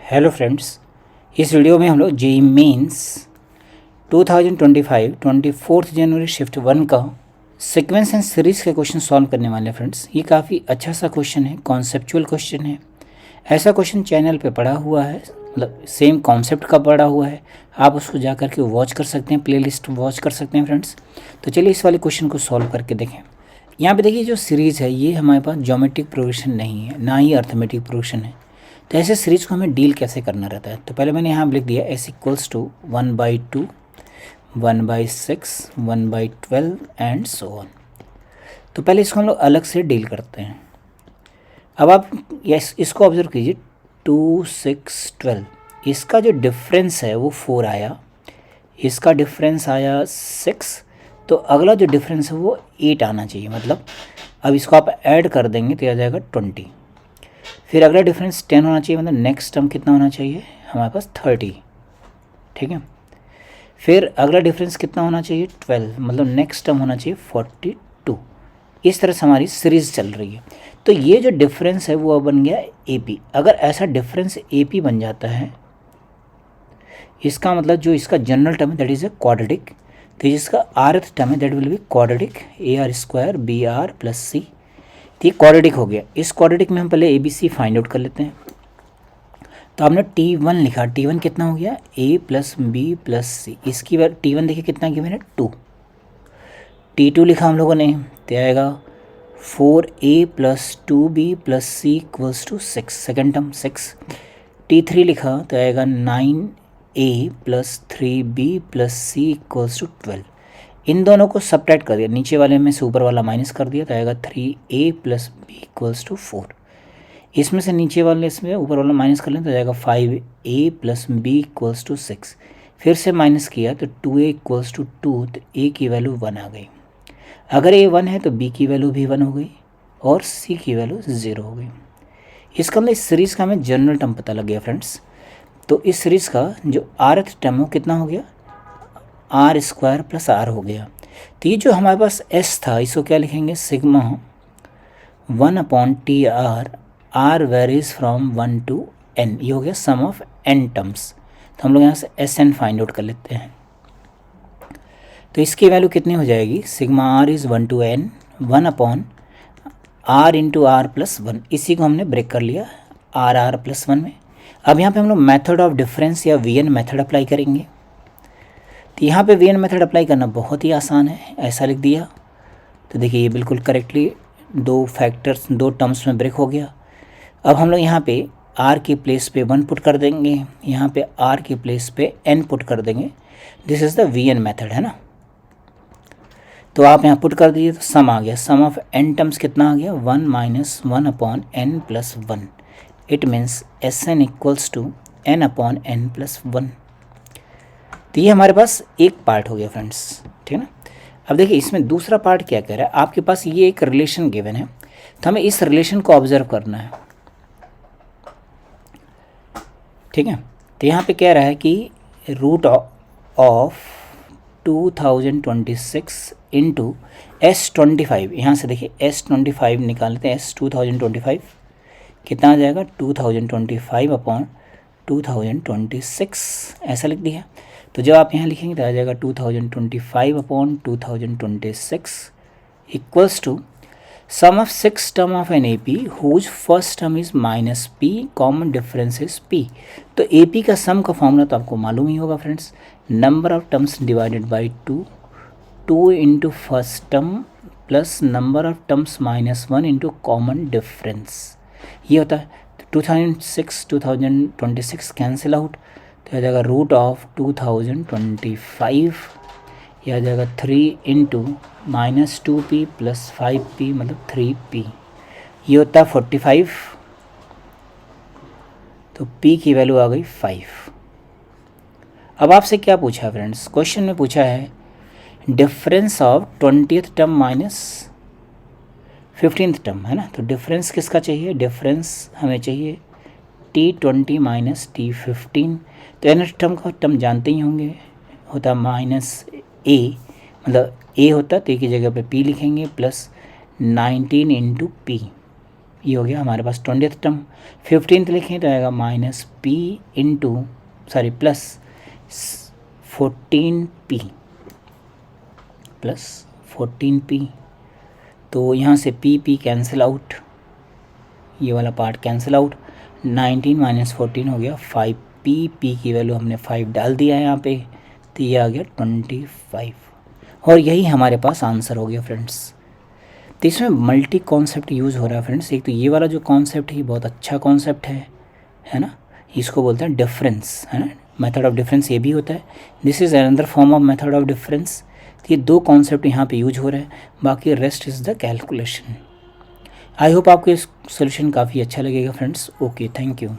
Hello friends, इस video में हम लोग जेईई मेंस 2025 24 जनवरी शिफ्ट 1 का सीक्वेंस एंड सीरीज़ के क्वेश्चन सॉल्व करने वाले हैं। फ्रेंड्स, ये काफ़ी अच्छा सा क्वेश्चन है, कॉन्सेप्चुअल क्वेश्चन है। ऐसा क्वेश्चन चैनल पे पड़ा हुआ है, मतलब सेम कॉन्सेप्ट का पड़ा हुआ है। आप उसको जा करके वॉच कर सकते हैं, प्लेलिस्ट वॉच कर सकते हैं फ्रेंड्स। तो चलिए इस वाले क्वेश्चन को सॉल्व करके देखें। यहाँ पे देखिए, जो सीरीज़ है ये हमारे पास ज्योमेट्रिक प्रोग्रेशन नहीं है, ना ही अर्थमेटिक प्रोग्रेशन है। तो ऐसे सीरीज को हमें डील कैसे करना रहता है। तो पहले मैंने यहाँ लिख दिया s equals to 1/2, 1/6, 1/12 and so on. तो पहले इसको हम लोग अलग से डील करते हैं। अब आप इसको ऑब्जर्व कीजिए, 2, 6, 12, इसका जो डिफरेंस है वो 4 आया, इसका डिफरेंस आया 6, तो अगला जो डिफरेंस है वो 8 आना चाहिए। मतलब अब इसको आप ऐड कर देंगे तो आ जाएगा 20। फिर अगला डिफरेंस 10 होना चाहिए, मतलब नेक्स्ट टर्म कितना होना चाहिए हमारे पास 30, ठीक है। फिर अगला डिफरेंस कितना होना चाहिए 12, मतलब नेक्स्ट टर्म होना चाहिए 42। इस तरह से हमारी सीरीज़ चल रही है। तो ये जो डिफरेंस है वो बन गया AP। अगर ऐसा डिफरेंस AP बन जाता है, इसका मतलब जो इसका जनरल टर्म है दैट इज़ ए क्वाड्रेटिक। तो जिसका rth टर्म है that will be quadratic, AR² BR + C। तो ये क्वाड्रेटिक हो गया। इस क्वाड्रेटिक में हम पहले ABC फाइंड आउट कर लेते हैं। तो आपने T1 लिखा, T1 कितना हो गया A + B + C। इसकी बार T1 देखिए कितना गिवन है 2। T2 लिखा हम लोगों ने, तो आएगा 4A + 2B + C = 6, second term 6। T3 लिखा तो आएगा 9A + 3B + C = 12। इन दोनों को सब्ट्रैक्ट कर दिया, नीचे वाले में से ऊपर वाला माइनस कर दिया, तो आएगा 3A + B = 4। इसमें से नीचे वाले इसमें ऊपर वाला माइनस कर लें तो जाएगा 5A + B = 6। फिर से माइनस किया तो 2A = 2, तो A की वैल्यू 1 आ गई। अगर A 1 है तो B की वैल्यू भी 1 हो गई और C की वैल्यू 0 हो गई। इसका मतलब इस सीरीज़ का हमें जनरल टर्म पता लग गया फ्रेंड्स। तो इस सीरीज़ का जो rth टर्म हो कितना हो गया, R² + R हो गया। तो ये जो हमारे पास S था, इसको क्या लिखेंगे, sigma 1/TR, R varies from 1 to N। ये हो गया सम ऑफ N टर्म्स। तो हम लोग यहाँ से SN फाइंड आउट कर लेते हैं। तो इसकी वैल्यू कितनी हो जाएगी, sigma R is 1 to N, 1/R × R + 1। इसी को हमने ब्रेक कर लिया R + 1 में। अब यहाँ पे हम लोग मेथड ऑफ डिफरेंस या VN मेथड अप्लाई करेंगे। तो यहाँ पे VN मेथड अप्लाई करना बहुत ही आसान है, ऐसा लिख दिया। तो देखिए ये बिल्कुल करेक्टली दो टर्म्स में ब्रेक हो गया। अब हम लोग यहाँ पे R की प्लेस पे 1 पुट कर देंगे, यहाँ पे R की प्लेस पे N पुट कर देंगे। This is the VN method, है ना। तो आप यहाँ पुट कर दीजिए तो सम आ गया, सम ऑफ N टर्म्स कितना आ गया, 1 - 1/N + 1। It means SN = N/N + 1। तो ये हमारे पास एक पार्ट हो गया फ्रेंड्स, ठीक है ना। अब देखिए इसमें दूसरा पार्ट क्या कह रहा है, आपके पास ये एक रिलेशन गिवन है, तो हमें इस रिलेशन को ऑब्जर्व करना है, ठीक है। तो यहाँ पे कह रहा है कि रूट ऑफ 2026 × S25। यहाँ से देखिए S25 निकाल लेते हैं, S2025 कितना आ जाएगा, 2025/2026 ऐसा लिख दिया। तो जब आप यहाँ लिखेंगे तो आ जाएगा 2025/2026 = sum of 6 term of an AP whose first term is -P, common difference is P। तो AP का सम का फॉर्मूला तो आपको मालूम ही होगा friends, number of terms divided by 2 × first term plus number of terms -1 × common difference, ये होता है। तो 2026 कैंसिल आउट, तो आ जाएगा रूट ऑफ 2025, यह आ जाएगा 3 × -2P + 5P, मतलब 3P। ये होता है 45। तो P की वैल्यू आ गई 5। अब आपसे क्या पूछा फ्रेंड्स, क्वेश्चन में पूछा है difference of 20th term -15th term, है ना। तो डिफरेंस किसका चाहिए, डिफरेंस हमें चाहिए T20 - T15। तो nth टर्म का टर्म जानते ही होंगे, होता -A, मतलब A होता, तो A की जगह पे P लिखेंगे, प्लस 19 × P, ये हो गया हमारे पास 20th टर्म। 15th लिखें तो आएगा minus P into plus 14p plus 14p। तो यहाँ से p कैंसिल आउट, ये वाला पार्ट कैंसिल आउट। 19 माइनस 14 हो गया 5p की वैल्यू हमने 5 डाल दिया है यहाँ पे, तो ये आ गया 25 और यही हमारे पास आंसर हो गया फ्रेंड्स। तो इसमें मल्टी कॉन्सेप्ट यूज़ हो रहा है फ्रेंड्स। एक तो ये वाला जो कॉन्सेप्ट है बहुत अच्छा कॉन्सेप्ट है ना, इसको बोलते हैं डिफरेंस, है ना, मेथड ऑफ डिफरेंस ये भी होता है। This is another form of method of difference. तो ये 2 कॉन्सेप्ट यहाँ पे यूज हो रहे हैं, बाकी rest is the calculation. I hope आपको इस सोल्यूशन काफ़ी अच्छा लगेगा फ्रेंड्स। Okay, thank you.